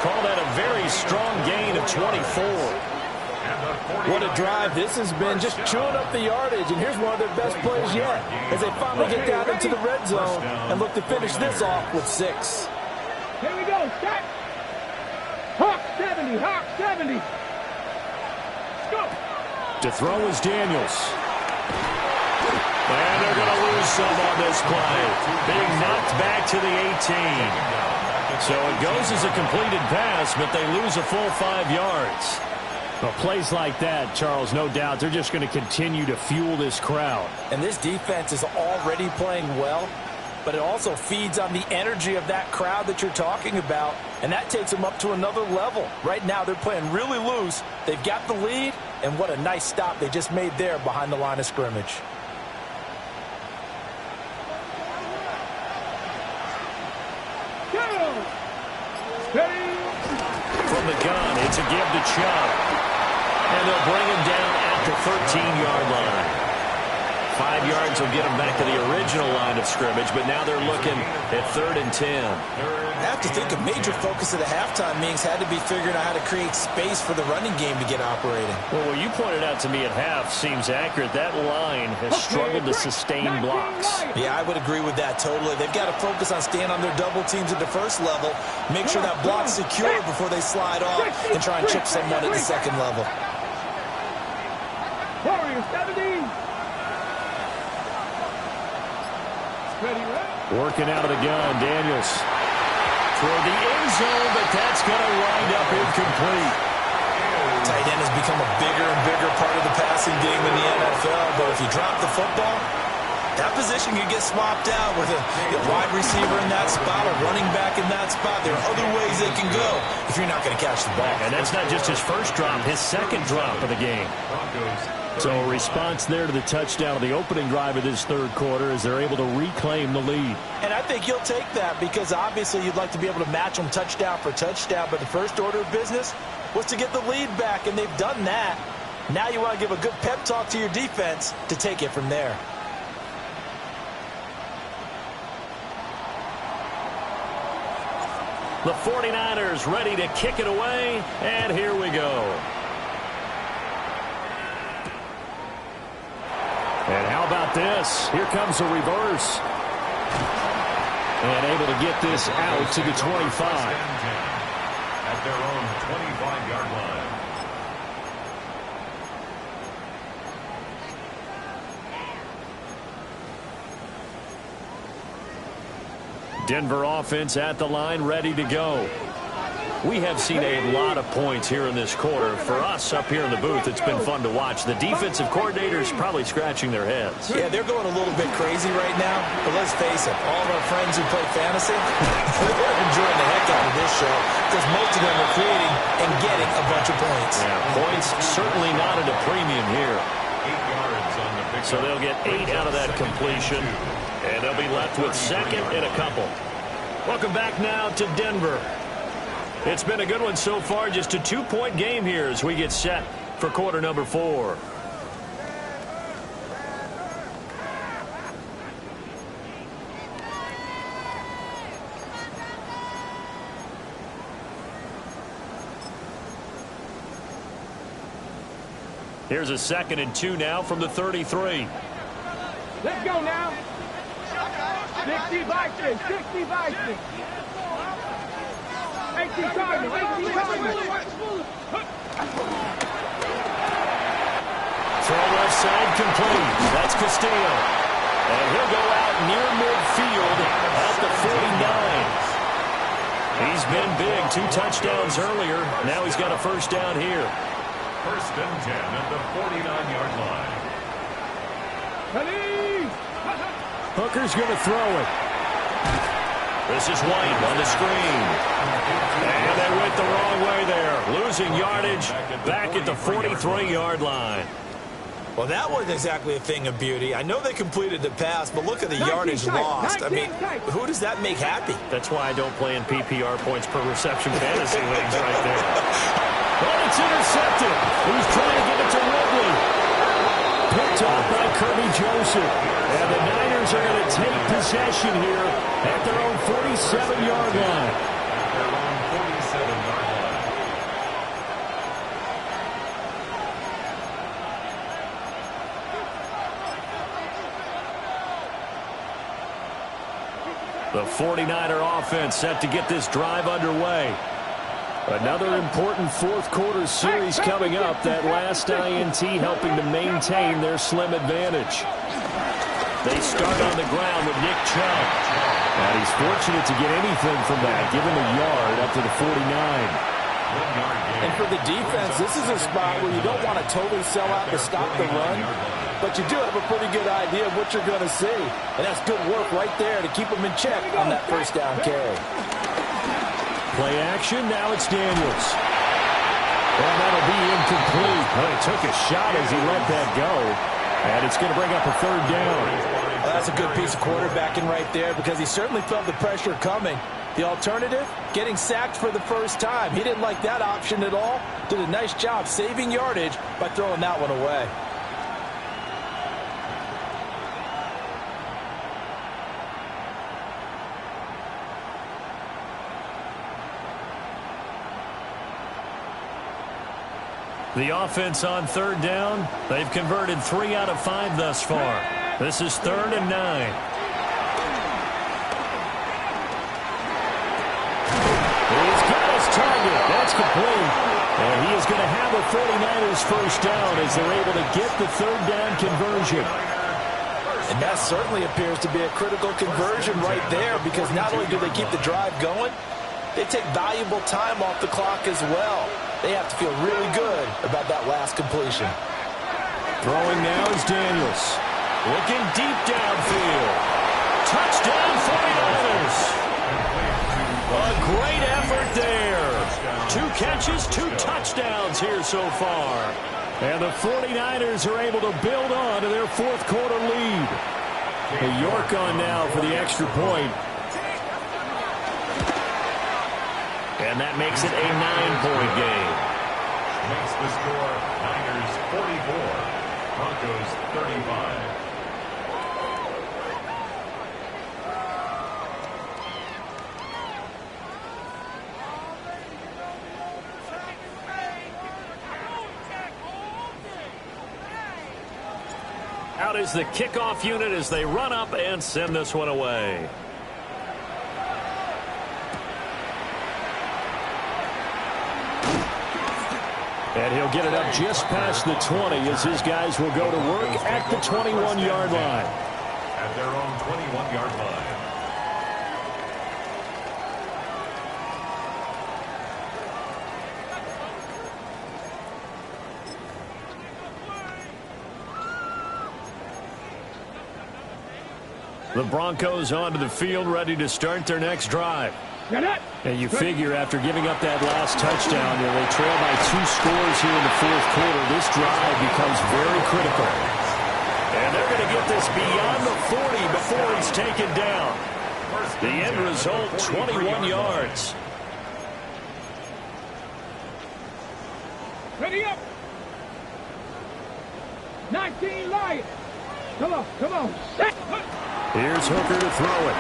Call that a very strong gain of 24. What a drive this has been, just chewing up the yardage. And here's one of their best plays yet as they finally get down into the red zone and look to finish this off with 6. Here we go. Set. Hawk 70. Hawk 70. Let's go. To throw is Daniels. And they're going to lose some on this play. Being knocked back to the 18. So it goes as a completed pass, but they lose a full 5 yards. Well, plays like that, Charles, no doubt, they're just going to continue to fuel this crowd. And this defense is already playing well, but it also feeds on the energy of that crowd that you're talking about, and that takes them up to another level. Right now, they're playing really loose. They've got the lead, and what a nice stop they just made there behind the line of scrimmage. From the gun, it's a give to Chubb. And they'll bring him down at the 13-yard line. 5 yards will get them back to the original line of scrimmage, but now they're looking at 3rd and 10. I have to think a major focus of the halftime meetings had to be figuring out how to create space for the running game to get operating. Well, what you pointed out to me at half seems accurate. That line has struggled to sustain blocks. Yeah, I would agree with that totally. They've got to focus on staying on their double teams at the first level, make sure that block's secure before they slide off and try and chip someone at the second level. Warriors 70. Working out of the gun, Daniels. Toward the end zone, but that's going to wind up incomplete. Tight end has become a bigger and bigger part of the passing game in the NFL, but if you drop the football, that position can get swapped out with a wide receiver in that spot, a running back in that spot. There are other ways they can go if you're not going to catch the ball. And that's not just his first drop, his second drop of the game. So a response there to the touchdown of the opening drive of this third quarter as they're able to reclaim the lead. And I think you'll take that because obviously you'd like to be able to match them touchdown for touchdown, but the first order of business was to get the lead back, and they've done that. Now you want to give a good pep talk to your defense to take it from there. The 49ers ready to kick it away, and here we go. And how about this? Here comes a reverse. And able to get this out to the 25. At their own 25-yard line. Denver offense at the line, ready to go. We have seen a lot of points here in this quarter. For us up here in the booth, it's been fun to watch. The defensive coordinators probably scratching their heads. Yeah, they're going a little bit crazy right now, but let's face it, all of our friends who play fantasy, they're enjoying the heck out of this show because most of them are creating and getting a bunch of points. Yeah, points certainly not at a premium here. 8 yards on the pickup. So they'll get 8 out of that completion, and they'll be left with second and a couple. Welcome back now to Denver. It's been a good one so far, just a 2-point game here as we get set for quarter number 4. Here's a 2nd and 2 now from the 33. Let's go now. 60 Vikings, 60 Vikings. 18 Cardinals, 18 Cardinals. Throw left side complete. That's Castillo. And he'll go out near midfield at the 49. He's been big. 2 touchdowns earlier. Now he's got a first down here. 1st and 10 at the 49-yard line. Hooker's going to throw it. This is White on the screen. And they went the wrong way there. Losing yardage back at the 43-yard line. Well, that wasn't exactly a thing of beauty. I know they completed the pass, but look at the yardage lost. I mean, who does that make happy? That's why I don't play in PPR points per reception fantasy leagues right there. But it's intercepted. He's trying to get it to Ridley. Picked off by Kirby Joseph. And the Niners are going to take possession here at their own 47-yard line. Their own 47-yard line. The 49er offense set to get this drive underway. Another important fourth-quarter series coming up. That last INT helping to maintain their slim advantage. They start on the ground with Nick Chubb. And he's fortunate to get anything from that, given the yard up to the 49. And for the defense, this is a spot where you don't want to totally sell out to stop the run, but you do have a pretty good idea of what you're going to see. And that's good work right there to keep them in check on that first down carry. Play action, now it's Daniels. Well, that'll be incomplete. Well, he took a shot as he let that go. And it's going to bring up a 3rd down. Well, that's a good piece of quarterbacking right there because he certainly felt the pressure coming. The alternative, getting sacked for the first time. He didn't like that option at all. Did a nice job saving yardage by throwing that one away. The offense on 3rd down. They've converted 3 out of 5 thus far. This is 3rd and 9. He's got his target. That's complete. And he is going to have a 49ers first down as they're able to get the 3rd down conversion. And that certainly appears to be a critical conversion right there because not only do they keep the drive going, they take valuable time off the clock as well. They have to feel really good about that last completion. Throwing now is Daniels. Looking deep downfield. Touchdown 49ers. A great effort there. 2 catches, 2 touchdowns here so far. And the 49ers are able to build on to their 4th quarter lead. York on now for the extra point. And that makes it a 9-point game. Makes the score Niners 44, Broncos 35. Out is the kickoff unit as they run up and send this one away. And he'll get it up just past the 20 as his guys will go to work at the 21-yard line. At their own 21-yard line. The Broncos onto the field ready to start their next drive. And you figure after giving up that last touchdown, they trail by 2 scores here in the fourth quarter. This drive becomes very critical. And they're going to get this beyond the 40 before he's taken down. The end result, 21 yards. Ready up. 19 Lions. Come on, come on. Set. Here's Hooker to throw it.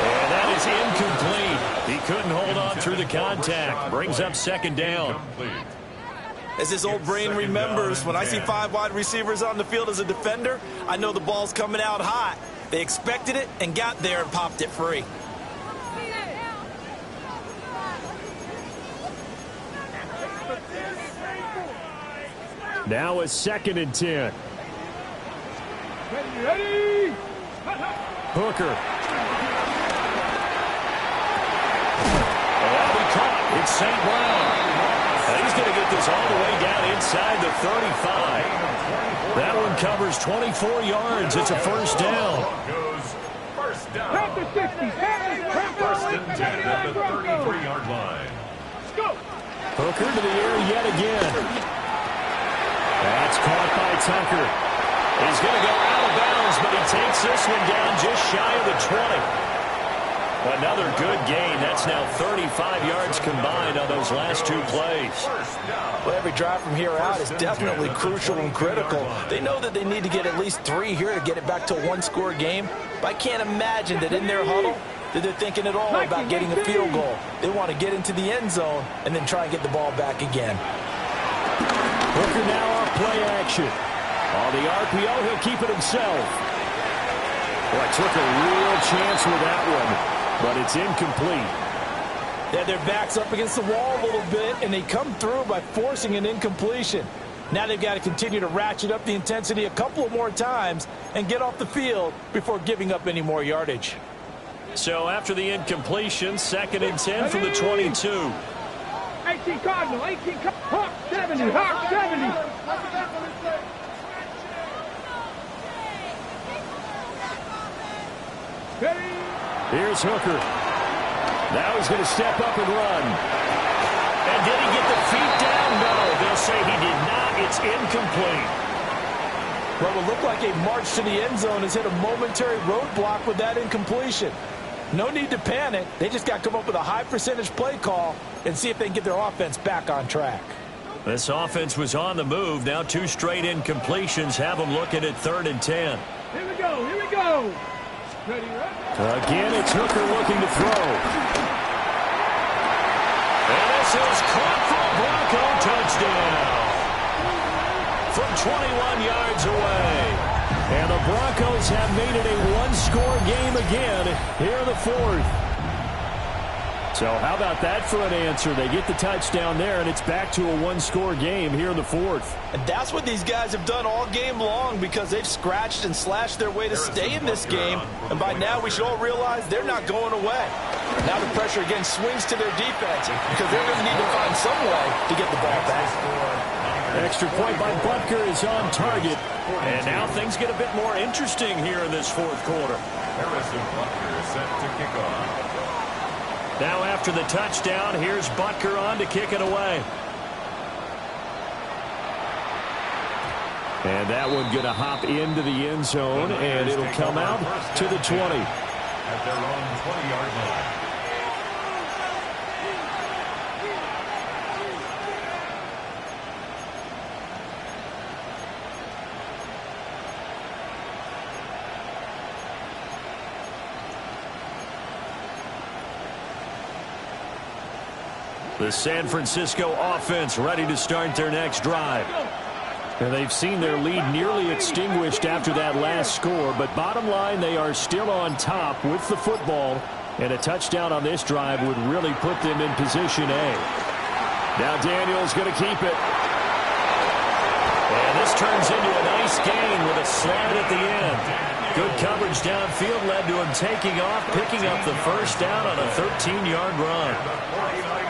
And that is incomplete. He couldn't hold on through the contact. Brings up second down. As his old brain remembers, when I see 5 wide receivers on the field as a defender, I know the ball's coming out hot. They expected it and got there and popped it free. Now a 2nd and 10. Ready. Hooker. That'll be caught. It's St. Brown. And he's going to get this all the way down inside the 35. That one covers 24 yards. It's a first down. First down. After 60. First and 10 at the 33-yard line. Let's go. Hooker to the air yet again. That's caught by Tucker. He's going to go out of bounds, but he takes this one down just shy of the 20. Another good gain. That's now 35 yards combined on those last 2 plays. Well, every drive from here out is definitely crucial and critical. They know that they need to get at least 3 here to get it back to a 1-score game. But I can't imagine that in their huddle that they're thinking at all about getting a field goal. They want to get into the end zone and then try and get the ball back again. Hooker now off play action. On the RPO, he'll keep it himself. Boy, took a real chance with that one, but it's incomplete. Yeah, their back's up against the wall a little bit, and they come through by forcing an incompletion. Now they've got to continue to ratchet up the intensity a couple of more times and get off the field before giving up any more yardage. So after the incompletion, 2nd and 10 from the 22. 18 Cardinal, 18 Hawk 70, Hawk 70. Here's Hooker. Now he's going to step up and run. And did he get the feet down? No, they'll say he did not. It's incomplete. What will look like a march to the end zone has hit a momentary roadblock with that incompletion. No need to panic. They just got to come up with a high percentage play call and see if they can get their offense back on track. This offense was on the move. Now 2 straight incompletions have them looking at 3rd and 10. Here we go, here we go. Ready, right? Again, it's Hooker looking to throw. And this is caught for a Bronco touchdown. From 21 yards away. And the Broncos have made it a 1-score game again here in the 4th. So how about that for an answer? They get the touchdown there, and it's back to a 1-score game here in the 4th. And that's what these guys have done all game long because they've scratched and slashed their way to stay in this game. And by now we should all realize they're not going away. Now the pressure again swings to their defense because they're going to need to find some way to get the ball back. Extra point by Butker is on target. And now things get a bit more interesting here in this 4th quarter. Harrison Butker is set to kick off. Now after the touchdown, here's Butker on to kick it away. And that one going to hop into the end zone, and it'll come out to the 20. At their own 20-yard line. The San Francisco offense ready to start their next drive. And they've seen their lead nearly extinguished after that last score, but bottom line, they are still on top with the football, and a touchdown on this drive would really put them in position A. Now Daniel's going to keep it. And this turns into a nice gain with a slide at the end. Good coverage downfield led to him taking off, picking up the first down on a 13-yard run.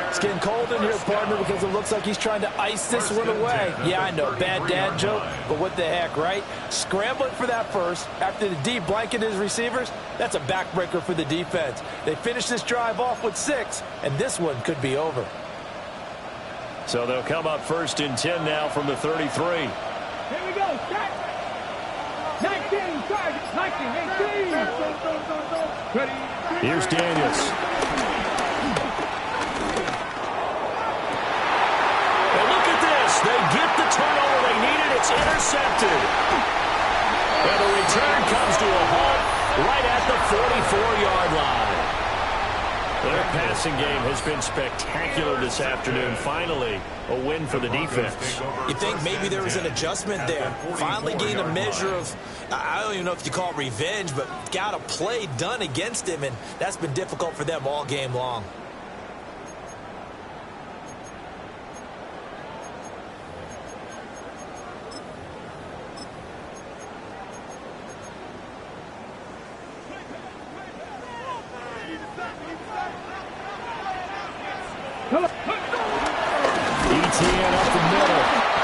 It's getting cold in here, partner, because it looks like he's trying to ice this one away. Yeah, I know, bad dad joke, but what the heck, right? Scrambling for that first after the D blanket his receivers, that's a backbreaker for the defense. They finish this drive off with 6, and this one could be over. So they'll come up 1st and 10 now from the 33. Here we go, set. 19, charge, 19, 18. Ready. Here's Daniels. And look at this. They get the turnover they needed. It's intercepted. And the return comes to a halt right at the 44-yard line. Their passing game has been spectacular this afternoon. Finally, a win for the defense. You think maybe there was an adjustment there. Finally gained a measure of, I don't even know if you call it revenge, but got a play done against him, and that's been difficult for them all game long. ETN up the middle.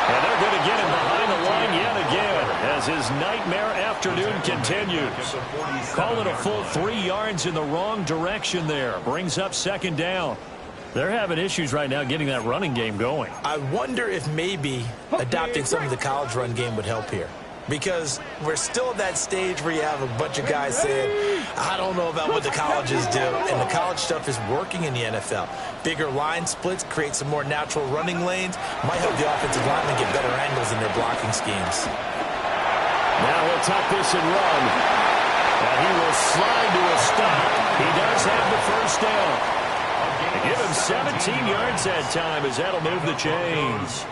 And they're going to get him behind the line yet again as his nightmare afternoon continues. Call it a full 3 yards in the wrong direction there. Brings up 2nd down. They're having issues right now getting that running game going. I wonder if maybe adopting some of the college run game would help here. Because we're still at that stage where you have a bunch of guys saying, I don't know about what the colleges do. And the college stuff is working in the NFL. Bigger line splits, create some more natural running lanes. Might help the offensive linemen get better angles in their blocking schemes. Now he'll tuck this and run. And he will slide to a stop. He does have the first down. Give him 17 yards that time as that'll move the chains.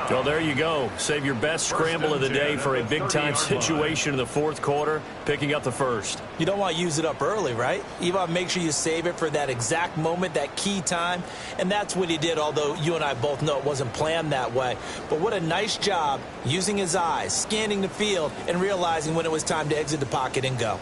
Well, there you go. Save your best scramble of the day for a big-time situation in the 4th quarter, picking up the first. You don't want to use it up early, right? You want to make sure you save it for that exact moment, that key time. And that's what he did, although you and I both know it wasn't planned that way. But what a nice job using his eyes, scanning the field, and realizing when it was time to exit the pocket and go.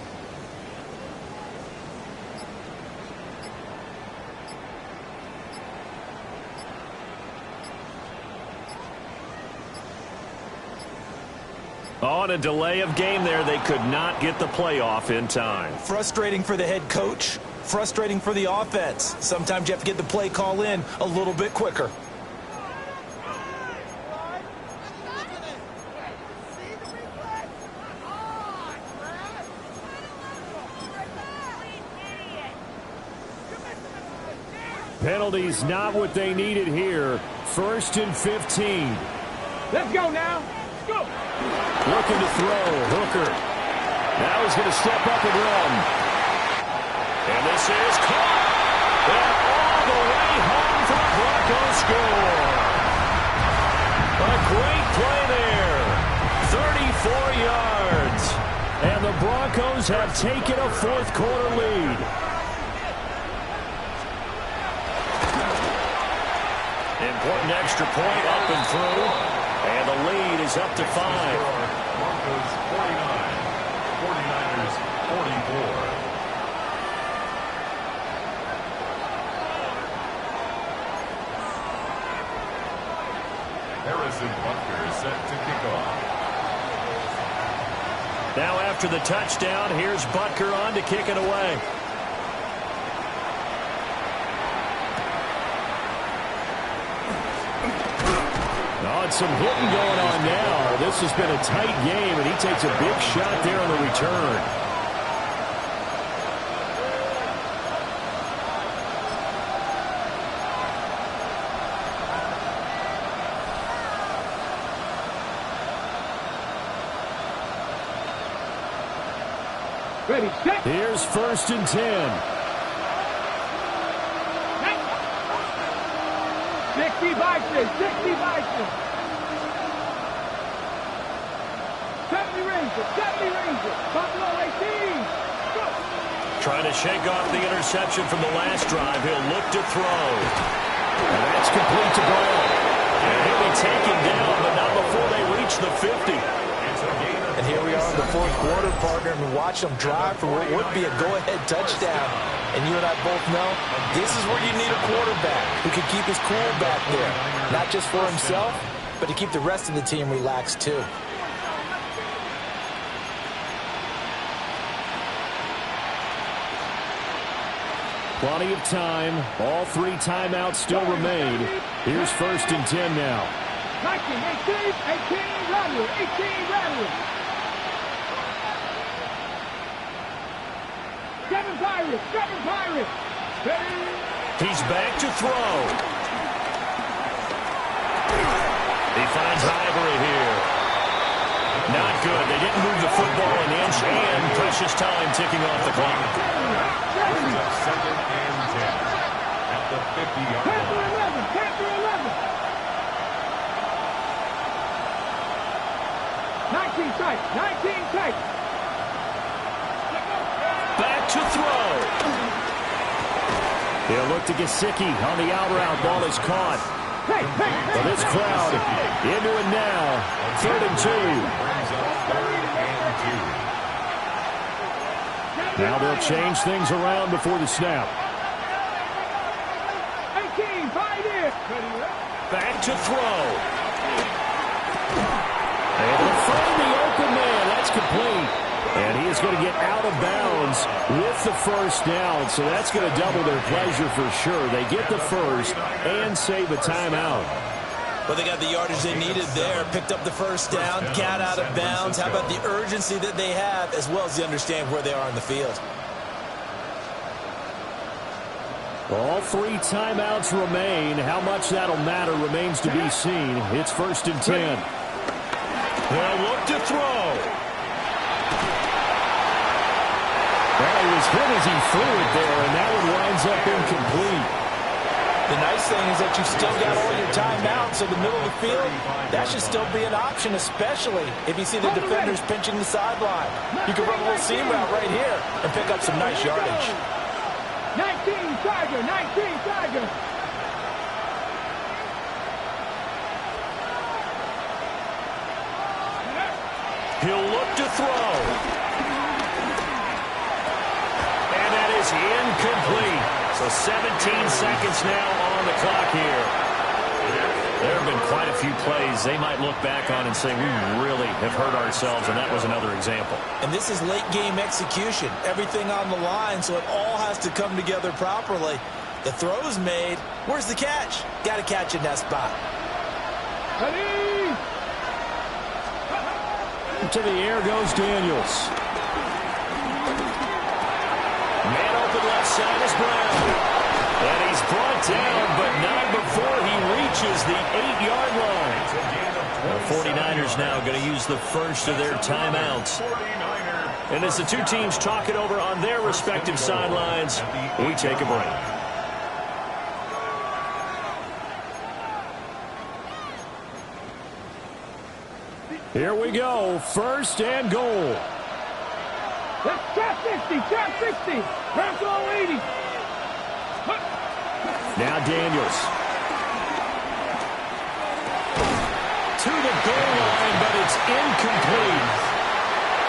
On a delay of game there, they could not get the playoff in time. Frustrating for the head coach, frustrating for the offense. Sometimes you have to get the play call in a little bit quicker. Penalties not what they needed here. 1st and 15. Let's go now. Go. Looking to throw. Hooker. Now he's going to step up and run. And this is caught. And all the way home for the Broncos score. A great play there. 34 yards. And the Broncos have taken a 4th quarter lead. Important extra point up and through. And the lead is up to 5. Broncos 49, 49ers 44. Harrison Butker set to kick off. Now after the touchdown, here's Butker on to kick it away. It's some hitting going on now. This has been a tight game, and he takes a big shot there on the return. Ready, set. Here's 1st and 10. 60 Vikings, 60 Vikings. 70 Rangers, 70 Rangers. Buffalo 18. Go. Trying to shake off the interception from the last drive. He'll look to throw. And that's complete to Brown. And he'll be taken down, but not before they reach the 50. And And here we are in the fourth quarter, partner, and watch them drive for what would be a go-ahead touchdown. And you and I both know this is where you need a quarterback who can keep his cool back there, not just for himself, but to keep the rest of the team relaxed too. Plenty of time. All 3 timeouts still remain. Here's 1st and 10 now. 19, 18, Rattler, 18, Rattler. 7 Pirates. He's back to throw. He finds Ivory here. Not good. They didn't move the football an inch, and precious time ticking off the clock. 2nd and 10 at the 50-yard line. 10 for 11. 19 tight. Back to throw. He'll look to Gesicki on the out route. Ball is caught. Well, this crowd into it now. 3rd and 2. Now they'll change things around before the snap. 18, fight it. Back to throw. And they'll find the open man. That's complete. And he is going to get out of bounds with the 1st down. So that's going to double their pleasure for sure. They get the 1st and save a timeout. Well, they got the yardage they needed there. Picked up the 1st down. Got out of bounds. How about the urgency that they have, as well as they understand where they are in the field? All 3 timeouts remain. How much that'll matter remains to be seen. It's 1st and 10. They'll look to throw. Well, he was hit as he threw it there, and that one winds up incomplete. The nice thing is that you've still got all your timeouts in the middle of the field. That should still be an option, especially if you see the defenders pinching the sideline. You can run a little seam route right here and pick up some nice yardage. 19 Tiger. He'll look to throw. And that is incomplete. So 17 seconds now on the clock here. There have been quite a few plays they might look back on and say, we really have hurt ourselves, and that was another example. And this is late game execution. Everything on the line, so it all has to come together properly. The throw's made. Where's the catch? Got to catch in that spot. To the air goes Daniels. Man open left side is Brown. And he's brought down, but not before he reaches the 8-yard line. The 49ers now going to use the 1st of their timeouts. And as the 2 teams talk it over on their respective sidelines, we take a break. Here we go, 1st and goal. Trap 60. Bronco 80. Now Daniels. To the goal line, but it's incomplete.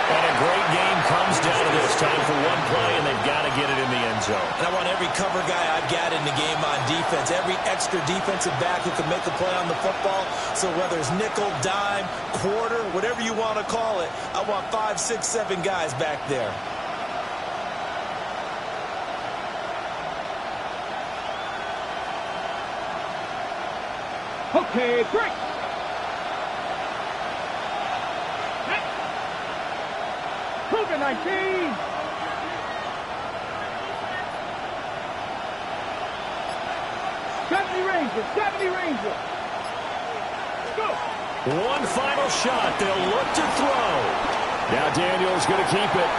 And a great game comes down to this time for one play, and they've got to get it in the end zone. And I want every cover guy I've got in the game on defense, every extra defensive back who can make a play on the football. So whether it's nickel, dime, quarter, whatever you want to call it, I want 5, 6, 7 guys back there. Okay, break. Kruger 19. Seventy Ranger. Go. One final shot. They'll look to throw. Now Daniels going to keep it.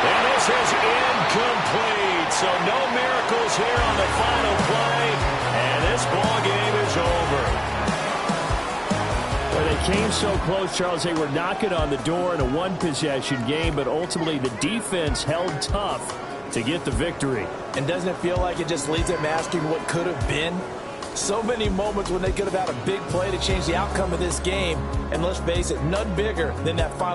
And this is incomplete. So no miracles here on the final play. And this ball game is over. Well, they came so close, Charles. They were knocking on the door in a one-possession game, but ultimately the defense held tough to get the victory. And doesn't it feel like it just leads them asking what could have been? So many moments when they could have had a big play to change the outcome of this game. And let's face it, none bigger than that final